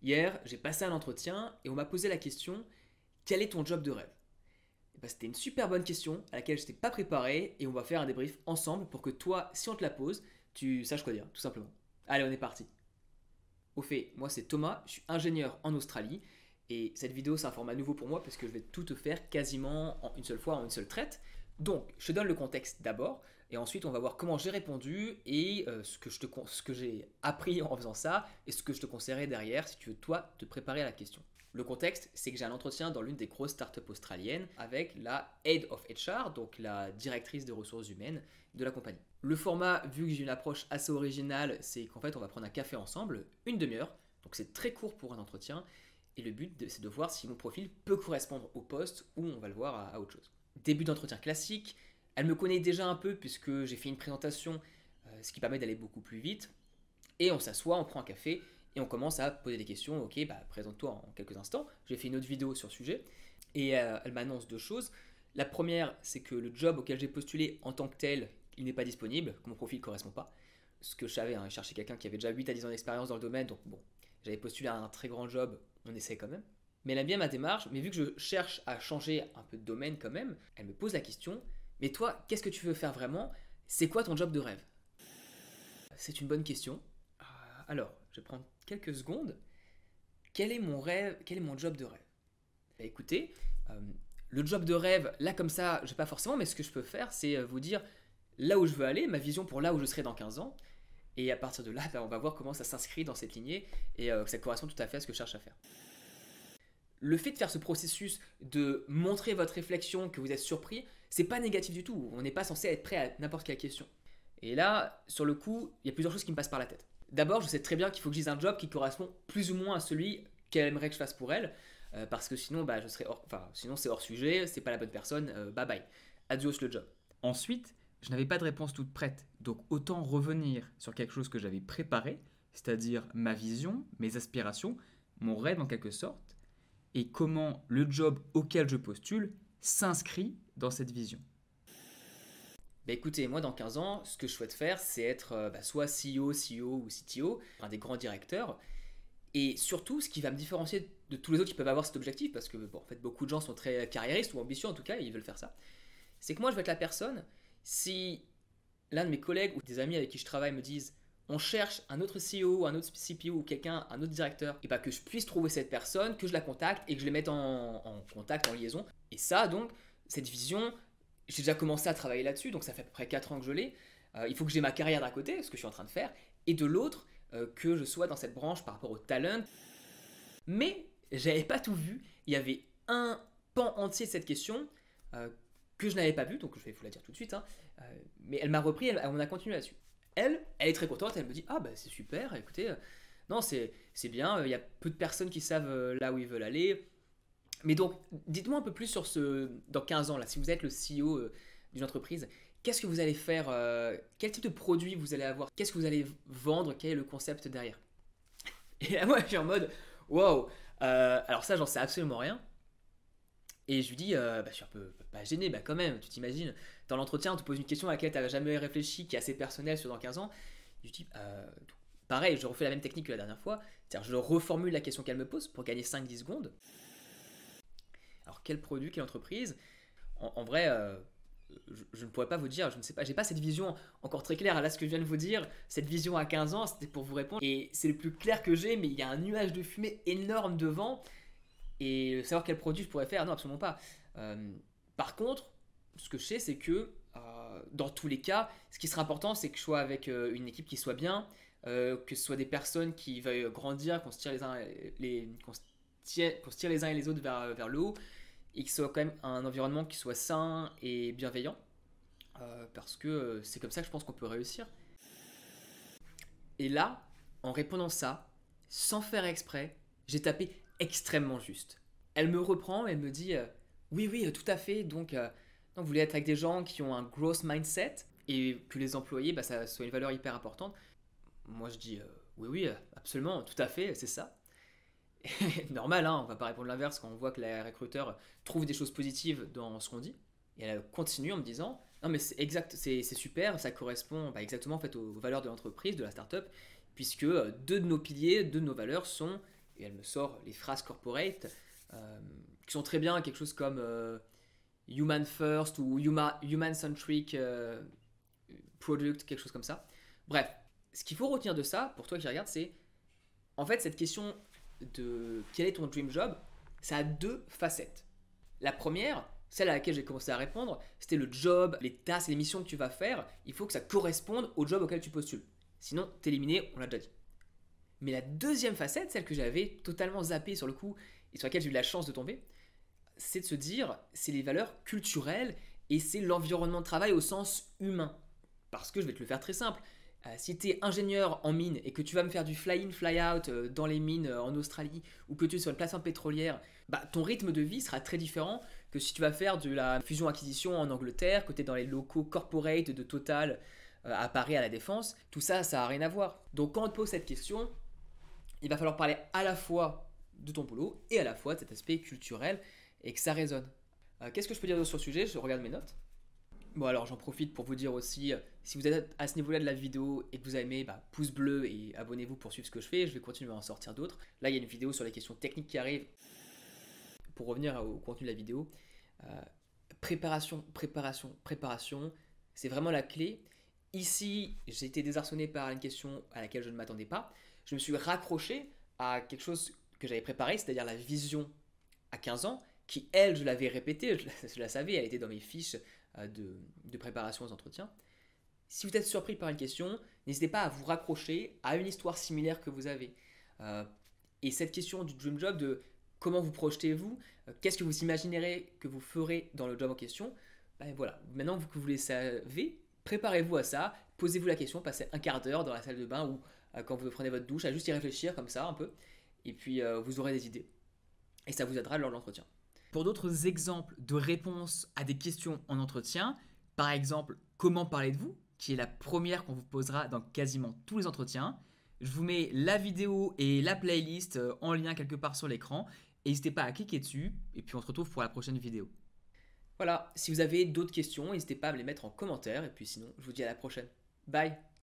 Hier, j'ai passé un entretien et on m'a posé la question: quel est ton job de rêve? Et ben, c'était une super bonne question à laquelle je n'étais pas préparé et on va faire un débrief ensemble pour que toi, si on te la pose, tu saches quoi dire, tout simplement. Allez, on est parti. Au fait, moi c'est Thomas, je suis ingénieur en Australie et cette vidéo c'est un format nouveau pour moi parce que je vais tout te faire quasiment en une seule fois, en une seule traite. Donc, je te donne le contexte d'abord et ensuite on va voir comment j'ai répondu et ce que j'ai appris en faisant ça et ce que je te conseillerais derrière si tu veux toi te préparer à la question. Le contexte, c'est que j'ai un entretien dans l'une des grosses startups australiennes avec la Head of HR, donc la directrice des ressources humaines de la compagnie. Le format, vu que j'ai une approche assez originale, c'est qu'en fait on va prendre un café ensemble, une demi-heure, donc c'est très court pour un entretien, et le but c'est de voir si mon profil peut correspondre au poste ou on va le voir à autre chose. Début d'entretien classique, elle me connaît déjà un peu puisque j'ai fait une présentation, ce qui permet d'aller beaucoup plus vite, et on s'assoit, on prend un café, et on commence à poser des questions. Ok, bah, présente-toi en quelques instants. J'ai fait une autre vidéo sur le sujet. Et elle m'annonce deux choses. La première, c'est que le job auquel j'ai postulé en tant que tel, il n'est pas disponible, que mon profil ne correspond pas. Ce que je savais, hein, chercher quelqu'un qui avait déjà 8 à 10 ans d'expérience dans le domaine. Donc bon, j'avais postulé à un très grand job, on essaie quand même. Mais elle aime bien ma démarche, mais vu que je cherche à changer un peu de domaine quand même, elle me pose la question: mais toi, qu'est-ce que tu veux faire vraiment? C'est quoi ton job de rêve? C'est une bonne question. Alors, je vais prendre quelques secondes. Quel est mon rêve? Quel est mon job de rêve? Bah, écoutez, euh, le job de rêve, là comme ça, je ne sais pas forcément, mais ce que je peux faire, c'est vous dire là où je veux aller, ma vision pour là où je serai dans 15 ans. Et à partir de là, bah, on va voir comment ça s'inscrit dans cette lignée et que ça correspond tout à fait à ce que je cherche à faire. Le fait de faire ce processus, de montrer votre réflexion, que vous êtes surpris, c'est pas négatif du tout. On n'est pas censé être prêt à n'importe quelle question. Et là, sur le coup, il y a plusieurs choses qui me passent par la tête. D'abord, je sais très bien qu'il faut que je dise un job qui correspond plus ou moins à celui qu'elle aimerait que je fasse pour elle, parce que sinon, bah, sinon c'est hors sujet, c'est pas la bonne personne, bye bye. Adios le job. Ensuite, je n'avais pas de réponse toute prête, donc autant revenir sur quelque chose que j'avais préparé, c'est-à-dire ma vision, mes aspirations, mon rêve en quelque sorte, et comment le job auquel je postule s'inscrit dans cette vision. Bah écoutez, moi dans 15 ans, ce que je souhaite faire, c'est être soit CEO, CEO ou CTO, un des grands directeurs. Et surtout, ce qui va me différencier de tous les autres qui peuvent avoir cet objectif, parce que bon, en fait, beaucoup de gens sont très carriéristes ou ambitieux en tout cas, et ils veulent faire ça, c'est que moi je vais être la personne, si l'un de mes collègues ou des amis avec qui je travaille me disent on cherche un autre CEO, un autre CPO ou quelqu'un, un autre directeur, et pas que je puisse trouver cette personne, que je la contacte et que je les mette en contact, en liaison. Et ça donc, cette vision, j'ai déjà commencé à travailler là-dessus, donc ça fait à peu près 4 ans que je l'ai. Il faut que j'ai ma carrière d'un côté, ce que je suis en train de faire, et de l'autre, que je sois dans cette branche par rapport au talent. Mais j'avais pas tout vu, il y avait un pan entier de cette question que je n'avais pas vu, donc je vais vous la dire tout de suite, hein. Mais elle m'a repris, on a continué là-dessus. Elle est très contente, elle me dit ah bah c'est super, écoutez, non c'est bien, il y a peu de personnes qui savent là où ils veulent aller. Mais donc, dites-moi un peu plus sur dans 15 ans, là, si vous êtes le CEO d'une entreprise, qu'est-ce que vous allez faire? Quel type de produit vous allez avoir? Qu'est-ce que vous allez vendre? Quel est le concept derrière? Et là, moi, je suis en mode, wow, alors ça, j'en sais absolument rien. Et je lui dis, bah, je suis un peu pas gêné, bah quand même, tu t'imagines, dans l'entretien, on te pose une question à laquelle tu n'as jamais réfléchi, qui est assez personnelle sur dans 15 ans. Je lui dis, pareil, je refais la même technique que la dernière fois, c'est-à-dire je reformule la question qu'elle me pose pour gagner 5-10 secondes. Alors quel produit, quelle entreprise? En vrai, je ne pourrais pas vous dire, je ne sais pas, j'ai pas cette vision encore très claire. Là, ce que je viens de vous dire, cette vision à 15 ans, c'était pour vous répondre. Et c'est le plus clair que j'ai, mais il y a un nuage de fumée énorme devant. Et savoir quel produit je pourrais faire, non, absolument pas. Par contre, ce que je sais, c'est que dans tous les cas, ce qui sera important, c'est que je sois avec une équipe qui soit bien, que ce soit des personnes qui veuillent grandir, qu'on se tire qu'on se tire les uns et les autres vers le haut, et que ce soit quand même un environnement qui soit sain et bienveillant, parce que c'est comme ça que je pense qu'on peut réussir. Et là, en répondant ça, sans faire exprès, j'ai tapé extrêmement juste. Elle me reprend et elle me dit oui, oui, tout à fait, donc vous voulez être avec des gens qui ont un growth mindset et que les employés, bah, ça soit une valeur hyper importante. Moi je dis oui, oui, absolument, tout à fait, c'est ça. Normal, hein, on va pas répondre l'inverse quand on voit que les recruteurs trouvent des choses positives dans ce qu'on dit. Et elle continue en me disant non mais c'est exact, c'est super, ça correspond bah, exactement en fait aux valeurs de l'entreprise, de la startup, puisque deux de nos piliers, deux de nos valeurs sont Et elle me sort les phrases corporate qui sont très bien, quelque chose comme human first ou human centric product, quelque chose comme ça. Bref, ce qu'il faut retenir de ça, pour toi qui regarde, c'est en fait cette question de quel est ton dream job, ça a deux facettes. La première, celle à laquelle j'ai commencé à répondre, c'était le job, les tâches et les missions que tu vas faire, il faut que ça corresponde au job auquel tu postules. Sinon, t'es éliminé, on l'a déjà dit. Mais la deuxième facette, celle que j'avais totalement zappée sur le coup et sur laquelle j'ai eu la chance de tomber, c'est de se dire, c'est les valeurs culturelles et c'est l'environnement de travail au sens humain. Parce que je vais te le faire très simple. Si tu es ingénieur en mine et que tu vas me faire du fly-in, fly-out dans les mines en Australie ou que tu es sur une plateforme pétrolière, ton rythme de vie sera très différent que si tu vas faire de la fusion-acquisition en Angleterre, que tu es dans les locaux corporate de Total à Paris à la Défense. Tout ça, ça n'a rien à voir. Donc quand on te pose cette question, il va falloir parler à la fois de ton boulot et à la fois de cet aspect culturel et que ça résonne. Qu'est-ce que je peux dire sur le sujet? Je regarde mes notes. Bon alors j'en profite pour vous dire aussi, si vous êtes à ce niveau-là de la vidéo et que vous avez aimé, pouce bleu et abonnez-vous pour suivre ce que je fais, je vais continuer à en sortir d'autres. Là il y a une vidéo sur les questions techniques qui arrivent. Pour revenir au contenu de la vidéo, préparation, c'est vraiment la clé. Ici j'ai été désarçonné par une question à laquelle je ne m'attendais pas. Je me suis raccroché à quelque chose que j'avais préparé, c'est-à-dire la vision à 15 ans, qui elle je l'avais répétée, je la savais, elle était dans mes fiches de préparation aux entretiens. Si vous êtes surpris par une question, n'hésitez pas à vous raccrocher à une histoire similaire que vous avez. Et cette question du dream job, de comment vous projetez-vous, qu'est-ce que vous imaginerez que vous ferez dans le job en question, voilà, maintenant que vous le savez, préparez-vous à ça, posez-vous la question, passez un quart d'heure dans la salle de bain ou quand vous prenez votre douche, à juste y réfléchir comme ça un peu, et puis vous aurez des idées. Et ça vous aidera lors de l'entretien. Pour d'autres exemples de réponses à des questions en entretien, par exemple, comment parler de vous, qui est la première qu'on vous posera dans quasiment tous les entretiens, je vous mets la vidéo et la playlist en lien quelque part sur l'écran. N'hésitez pas à cliquer dessus, et puis on se retrouve pour la prochaine vidéo. Voilà, si vous avez d'autres questions, n'hésitez pas à me les mettre en commentaire, et puis sinon, je vous dis à la prochaine. Bye!